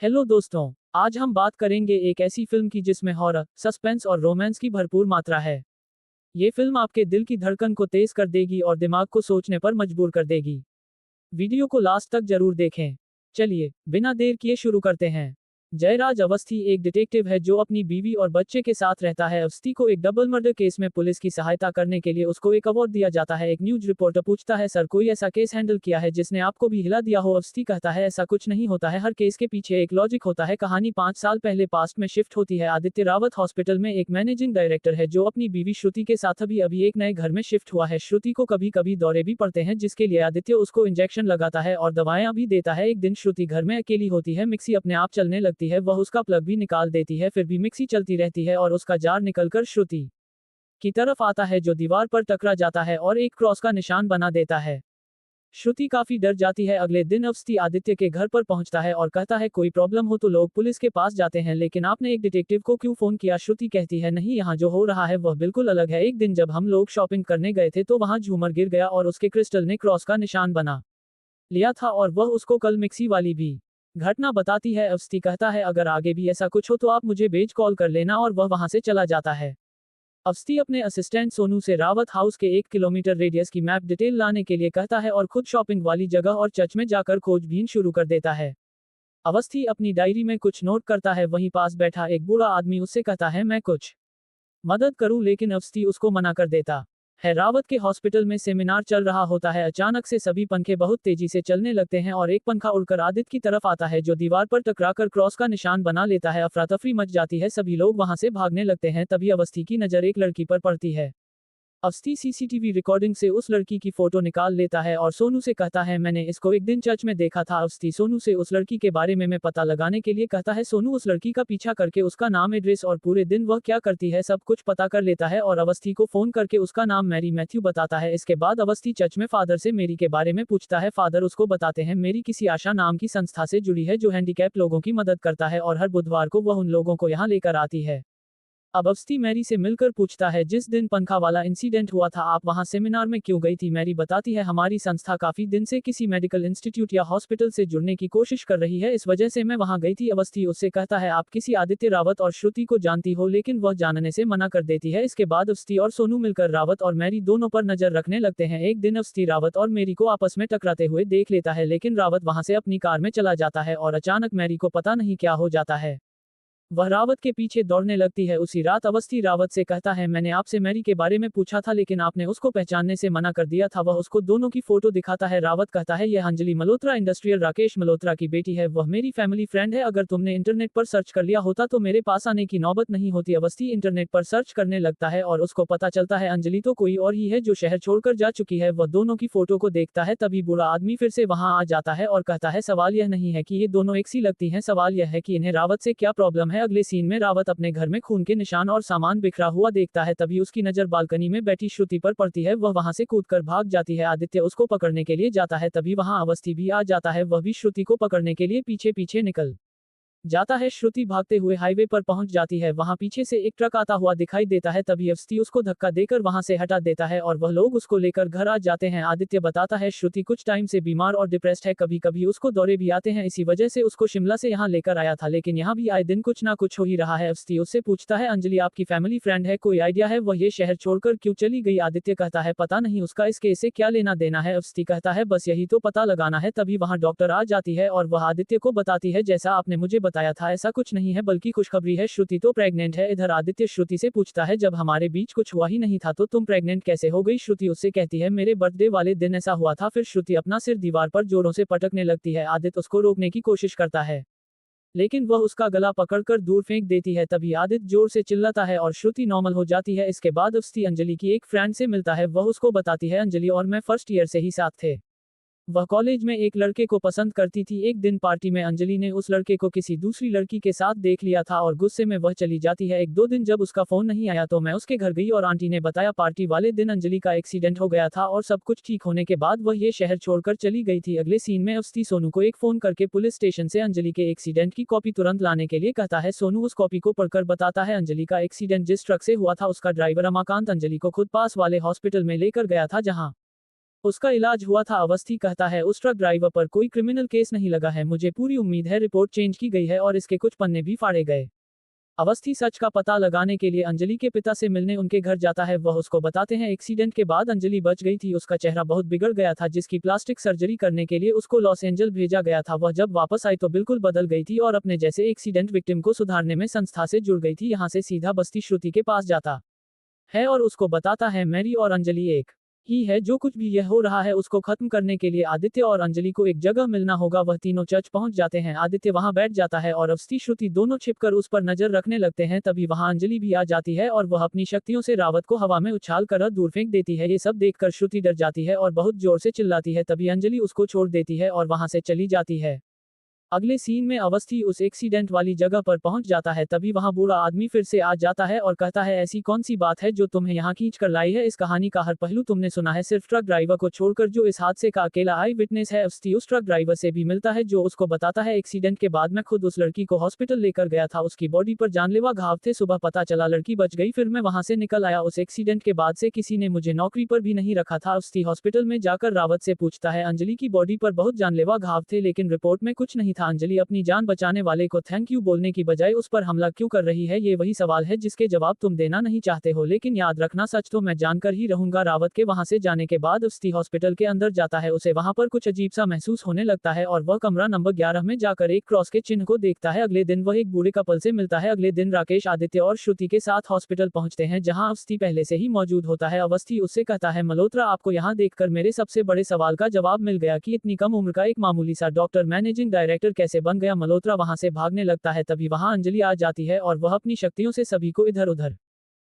Hello दोस्तों, आज हम बात करेंगे एक ऐसी फिल्म की जिसमें हॉरर, सस्पेंस और रोमांस की भरपूर मात्रा है। ये फिल्म आपके दिल की धड़कन को तेज कर देगी और दिमाग को सोचने पर मजबूर कर देगी। वीडियो को लास्ट तक जरूर देखें। चलिए, बिना देर किए शुरू करते हैं। जयराज अवस्थी एक डिटेक्टिव है जो अपनी बीवी और बच्चे के साथ रहता है। अवस्थी को एक डबल मर्डर केस में पुलिस की सहायता करने के लिए उसको एक अवार्ड दिया जाता है। एक न्यूज रिपोर्टर पूछता है, सर कोई ऐसा केस हैंडल किया है जिसने आपको भी हिला दिया हो? अवस्थी कहता है, ऐसा कुछ नहीं होता है, हर केस के पीछे एक लॉजिक होता है। कहानी 5 साल पहले पास्ट में शिफ्ट होती है। आदित्य रावत हॉस्पिटल में एक मैनेजिंग डायरेक्टर है जो अपनी बीवी श्रुति के साथ अभी अभी एक नए घर में शिफ्ट हुआ है। श्रुति को कभी कभी दौरे भी पड़ते हैं जिसके लिए आदित्य उसको इंजेक्शन लगाता है और दवाएं भी देता है। एक दिन श्रुति घर में अकेली होती है। मिक्सी अपने आप चलने लगती है। वह उसका प्लग भी निकाल देती है, फिर भी मिक्सी चलती रहती है और उसका जार निकलकर श्रुति की तरफ आता है जो दीवार पर टकरा जाता है और एक क्रॉस का निशान बना देता है। श्रुति काफी डर जाती है। अगले दिन अवस्थी आदित्य के घर पर पहुंचता है और कहता है, कोई प्रॉब्लम हो तो लोग पुलिस के पास जाते हैं, लेकिन आपने एक डिटेक्टिव को क्यों फोन किया? श्रुति कहती है, नहीं, यहाँ जो हो रहा है वह बिल्कुल अलग है। एक दिन जब हम लोग शॉपिंग करने गए थे तो वहां झूमर गिर गया और उसके क्रिस्टल ने क्रॉस का निशान बना लिया था और वह उसको कल मिक्सी वाली भी घटना बताती है। अवस्थी कहता है, अगर आगे भी ऐसा कुछ हो तो आप मुझे बेज कॉल कर लेना, और वह वहां से चला जाता है। अवस्थी अपने असिस्टेंट सोनू से रावत हाउस के 1 किलोमीटर रेडियस की मैप डिटेल लाने के लिए कहता है और खुद शॉपिंग वाली जगह और चर्च में जाकर खोजबीन शुरू कर देता है। अवस्थी अपनी डायरी में कुछ नोट करता है। वहीं पास बैठा एक बूढ़ा आदमी उससे कहता है, मैं कुछ मदद करूं, लेकिन अवस्थी उसको मना कर देता है। रावत के हॉस्पिटल में सेमिनार चल रहा होता है। अचानक से सभी पंखे बहुत तेजी से चलने लगते हैं और एक पंखा उड़कर आदित्य की तरफ आता है जो दीवार पर टकराकर क्रॉस का निशान बना लेता है। अफरा तफरी मच जाती है, सभी लोग वहां से भागने लगते हैं। तभी अवस्थी की नजर एक लड़की पर पड़ती है। अवस्थी सीसीटीवी रिकॉर्डिंग से उस लड़की की फोटो निकाल लेता है और सोनू से कहता है, मैंने इसको एक दिन चर्च में देखा था। अवस्थी सोनू से उस लड़की के बारे में पता लगाने के लिए कहता है। सोनू उस लड़की का पीछा करके उसका नाम, एड्रेस और पूरे दिन वह क्या करती है सब कुछ पता कर लेता है और अवस्थी को फोन करके उसका नाम मैरी मैथ्यू बताता है। इसके बाद अवस्थी चर्च में फादर से मेरी के बारे में पूछता है। फादर उसको बताते हैं, मेरी किसी आशा नाम की संस्था से जुड़ी है जो हैंडीकैप लोगों की मदद करता है और हर बुधवार को वह उन लोगों को यहाँ लेकर आती है। अब अवस्थी मैरी से मिलकर पूछता है, जिस दिन पंखा वाला इंसिडेंट हुआ था आप वहां सेमिनार में क्यों गई थी? मैरी बताती है, हमारी संस्था काफी दिन से किसी मेडिकल इंस्टीट्यूट या हॉस्पिटल से जुड़ने की कोशिश कर रही है, इस वजह से मैं वहां गई थी। अवस्थी उससे कहता है, आप किसी आदित्य रावत और श्रुति को जानती हो? लेकिन वह जानने से मना कर देती है। इसके बाद अवस्थी और सोनू मिलकर रावत और मैरी दोनों पर नजर रखने लगते हैं। एक दिन अवस्थी रावत और मैरी को आपस में टकराते हुए देख लेता है, लेकिन रावत वहां से अपनी कार में चला जाता है और अचानक मैरी को पता नहीं क्या हो जाता है। वह रावत के पीछे दौड़ने लगती है। उसी रात अवस्थी रावत से कहता है, मैंने आपसे मैरी के बारे में पूछा था लेकिन आपने उसको पहचानने से मना कर दिया था। वह उसको दोनों की फोटो दिखाता है। रावत कहता है, यह अंजलि मल्होत्रा इंडस्ट्रियल राकेश मल्होत्रा की बेटी है, वह मेरी फैमिली फ्रेंड है। अगर तुमने इंटरनेट पर सर्च कर लिया होता तो मेरे पास आने की नौबत नहीं होती। अवस्थी इंटरनेट पर सर्च करने लगता है और उसको पता चलता है अंजलि तो कोई और ही है जो शहर छोड़कर जा चुकी है। वह दोनों की फोटो को देखता है। तभी बूढ़ा आदमी फिर से वहां आ जाता है और कहता है, सवाल यह नहीं है कि ये दोनों एक सी लगती हैं, सवाल यह है कि इन्हें रावत से क्या प्रॉब्लम है। अगले सीन में रावत अपने घर में खून के निशान और सामान बिखरा हुआ देखता है। तभी उसकी नजर बालकनी में बैठी श्रुति पर पड़ती है। वह वहां से कूदकर भाग जाती है। आदित्य उसको पकड़ने के लिए जाता है। तभी वहां अवस्थी भी आ जाता है। वह भी श्रुति को पकड़ने के लिए पीछे पीछे निकल जाता है। श्रुति भागते हुए हाईवे पर पहुंच जाती है। वहां पीछे से एक ट्रक आता हुआ दिखाई देता है। तभी अवस्थी उसको धक्का देकर वहां से हटा देता है और वह लोग उसको लेकर घर आ जाते हैं। आदित्य बताता है, श्रुति कुछ टाइम से बीमार और डिप्रेस्ड है, कभी कभी उसको दौरे भी आते हैं, इसी वजह से उसको शिमला से यहाँ लेकर आया था, लेकिन यहाँ भी आए दिन कुछ ना कुछ हो ही रहा है। अवस्थी उससे पूछता है, अंजलि आपकी फैमिली फ्रेंड है, कोई आइडिया है वह ये शहर छोड़कर क्यों चली गई? आदित्य कहता है, पता नहीं, उसका इस केस से क्या लेना देना है? अवस्थी कहता है, बस यही तो पता लगाना है। तभी वहां डॉक्टर आ जाती है और वह आदित्य को बताती है, जैसा आपने मुझे बताया था ऐसा कुछ नहीं है, बल्कि खुशखबरी है, श्रुति तो प्रेग्नेंट है। इधर आदित्य श्रुति से पूछता है, जब हमारे बीच कुछ हुआ ही नहीं था तो तुम प्रेग्नेंट कैसे हो गई? श्रुति उससे कहती है, मेरे बर्थडे वाले दिन ऐसा हुआ था। फिर श्रुति अपना सिर दीवार पर जोरों से पटकने लगती है। आदित्य उसको रोकने की कोशिश करता है लेकिन वह उसका गला पकड़कर दूर फेंक देती है। तभी आदित्य जोर से चिल्लाता है और श्रुति नॉर्मल हो जाती है। इसके बाद अवस्थी अंजलि की एक फ्रेंड से मिलता है। वह उसको बताती है, अंजलि और मैं फर्स्ट ईयर से ही साथ थे, वह कॉलेज में एक लड़के को पसंद करती थी। एक दिन पार्टी में अंजलि ने उस लड़के को किसी दूसरी लड़की के साथ देख लिया था और गुस्से में वह चली जाती है। 1-2 दिन जब उसका फोन नहीं आया तो मैं उसके घर गई और आंटी ने बताया पार्टी वाले दिन अंजलि का एक्सीडेंट हो गया था और सब कुछ ठीक होने के बाद वह ये शहर छोड़कर चली गई थी। अगले सीन में अवस्थी सोनू को एक फोन करके पुलिस स्टेशन से अंजलि के एक्सीडेंट की कॉपी तुरंत लाने के लिए कहता है। सोनू उस कॉपी को पढ़कर बताता है, अंजलि का एक्सीडेंट जिस ट्रक से हुआ था उसका ड्राइवर रमाकांत अंजलि को खुद पास वाले हॉस्पिटल में लेकर गया था, जहां उसका इलाज हुआ था। अवस्थी कहता है उस ट्रक ड्राइवर पर कोई क्रिमिनल केस नहीं लगा है, मुझे पूरी उम्मीद है रिपोर्ट चेंज की गई है और इसके कुछ पन्ने भी फाड़े गए। अवस्थी सच का पता लगाने के लिए अंजलि के पिता से मिलने उनके घर जाता है। वह उसको बताते हैं एक्सीडेंट के बाद अंजलि बच गई थी, उसका चेहरा बहुत बिगड़ गया था जिसकी प्लास्टिक सर्जरी करने के लिए उसको लॉस एंजल भेजा गया था। वह जब वापस आई तो बिल्कुल बदल गई थी और अपने जैसे एक्सीडेंट विक्टिम को सुधारने में संस्था से जुड़ गई थी। यहाँ से सीधा बस्ती श्रुति के पास जाता है और उसको बताता है मैरी और अंजलि एक ही है, जो कुछ भी यह हो रहा है उसको खत्म करने के लिए आदित्य और अंजलि को एक जगह मिलना होगा। वह तीनों चर्च पहुंच जाते हैं। आदित्य वहां बैठ जाता है और अवस्थी श्रुति दोनों छिपकर उस पर नजर रखने लगते हैं। तभी वहां अंजलि भी आ जाती है और वह अपनी शक्तियों से रावत को हवा में उछाल कर दूर फेंक देती है। ये सब देखकर श्रुति डर जाती है और बहुत जोर से चिल्लाती है। तभी अंजलि उसको छोड़ देती है और वहां से चली जाती है। अगले सीन में अवस्थी उस एक्सीडेंट वाली जगह पर पहुंच जाता है। तभी वहां बूढ़ा आदमी फिर से आ जाता है और कहता है ऐसी कौन सी बात है जो तुम्हें यहाँ खींच कर लाई है। इस कहानी का हर पहलू तुमने सुना है, सिर्फ ट्रक ड्राइवर को छोड़कर जो इस हादसे का अकेला आई विटनेस है। अवस्थी उस ट्रक ड्राइवर से भी मिलता है जो उसको बताता है एक्सीडेंट के बाद मैं खुद उस लड़की को हॉस्पिटल लेकर गया था, उसकी बॉडी पर जानलेवा घाव थे। सुबह पता चला लड़की बच गई, फिर मैं वहां से निकल आया। उस एक्सीडेंट के बाद से किसी ने मुझे नौकरी पर भी नहीं रखा था। अवस्थी हॉस्पिटल में जाकर रावत से पूछता है अंजलि की बॉडी पर बहुत जानलेवा घाव थे लेकिन रिपोर्ट में कुछ नहीं था। अंजलि अपनी जान बचाने वाले को थैंक यू बोलने की बजाय उस पर हमला क्यों कर रही है, ये वही सवाल है जिसके जवाब तुम देना नहीं चाहते हो, लेकिन याद रखना सच तो मैं जानकर ही रहूंगा। रावत के वहां से जाने के बाद अवस्थी हॉस्पिटल के अंदर जाता है। उसे वहां पर कुछ अजीब सा महसूस होने लगता है और वह कमरा नंबर 11 में जाकर एक क्रॉस के चिन्ह को देखता है। अगले दिन वह एक बूढ़े कपल से मिलता है। अगले दिन राकेश, आदित्य और श्रुति के साथ हॉस्पिटल पहुंचते हैं जहां अवस्थी पहले से ही मौजूद होता है। अवस्थी उससे कहता है मल्होत्रा, आपको यहाँ देखकर मेरे सबसे बड़े सवाल का जवाब मिल गया कि इतनी कम उम्र का एक मामूली सा डॉक्टर मैनेजिंग डायरेक्टर कैसे बन गया। मल्होत्रा वहां से भागने लगता है। तभी वहां अंजलि आ जाती है और वह अपनी शक्तियों से सभी को इधर उधर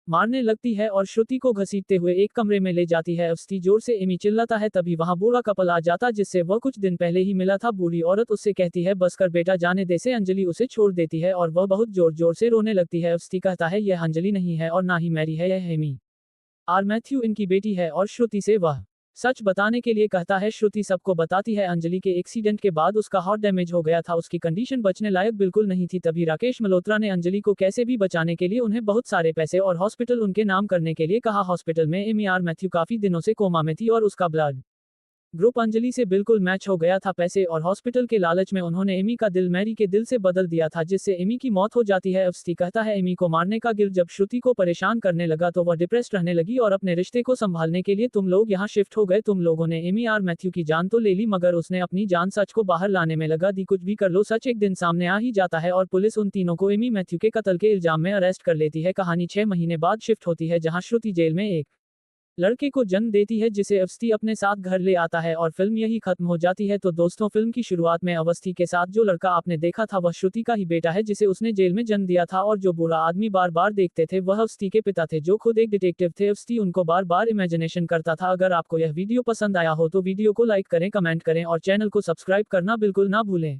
मारने लगती है और श्रुति को घसीटते हुए एक कमरे में ले जाती है। अवस्थी जोर से एमी चिल्लाता है। तभी वहां बूढ़ा कपल आ जाता जिससे वह कुछ दिन पहले ही मिला था। बूढ़ी औरत उससे कहती है बस कर बेटा, जाने दे से। अंजलि उसे छोड़ देती है और वह बहुत जोर जोर से रोने लगती है। अवस्थी कहता है यह अंजलि नहीं है और ना ही मैरी है, यह एमी आर मैथ्यू इनकी बेटी है। और श्रुति से वह सच बताने के लिए कहता है। श्रुति सबको बताती है अंजलि के एक्सीडेंट के बाद उसका हार्ट डैमेज हो गया था, उसकी कंडीशन बचने लायक बिल्कुल नहीं थी। तभी राकेश मल्होत्रा ने अंजलि को कैसे भी बचाने के लिए उन्हें बहुत सारे पैसे और हॉस्पिटल उनके नाम करने के लिए कहा। हॉस्पिटल में एमी आर मैथ्यू काफी दिनों से कोमा में थी और उसका ब्लड ग्रुप अंजलि से बिल्कुल मैच हो गया था। पैसे और हॉस्पिटल के लालच में उन्होंने एमी का दिल मैरी के दिल से बदल दिया था जिससे एमी की मौत हो जाती है। अवस्थी कहता है एमी को मारने का गिल्ट जब श्रुति को परेशान करने लगा तो वह डिप्रेस्ड रहने लगी और अपने रिश्ते को संभालने के लिए तुम लोग यहाँ शिफ्ट हो गए। तुम लोगों ने एमी आर मैथ्यू की जान तो ले ली मगर उसने अपनी जान सच को बाहर लाने में लगा दी। कुछ भी कर लो, सच एक दिन सामने आ ही जाता है और पुलिस उन तीनों को एमी मैथ्यू के कत्ल के इल्जाम में अरेस्ट कर लेती है। कहानी 6 महीने बाद शिफ्ट होती है जहाँ श्रुति जेल में एक लड़के को जन्म देती है जिसे अवस्थी अपने साथ घर ले आता है और फिल्म यही खत्म हो जाती है। तो दोस्तों, फिल्म की शुरुआत में अवस्थी के साथ जो लड़का आपने देखा था वह श्रुति का ही बेटा है जिसे उसने जेल में जन्म दिया था और जो बूढ़ा आदमी बार बार देखते थे वह अवस्थी के पिता थे जो खुद एक डिटेक्टिव थे। अवस्थी उनको बार बार इमेजिनेशन करता था। अगर आपको यह वीडियो पसंद आया हो तो वीडियो को लाइक करें, कमेंट करें और चैनल को सब्सक्राइब करना बिल्कुल ना भूलें।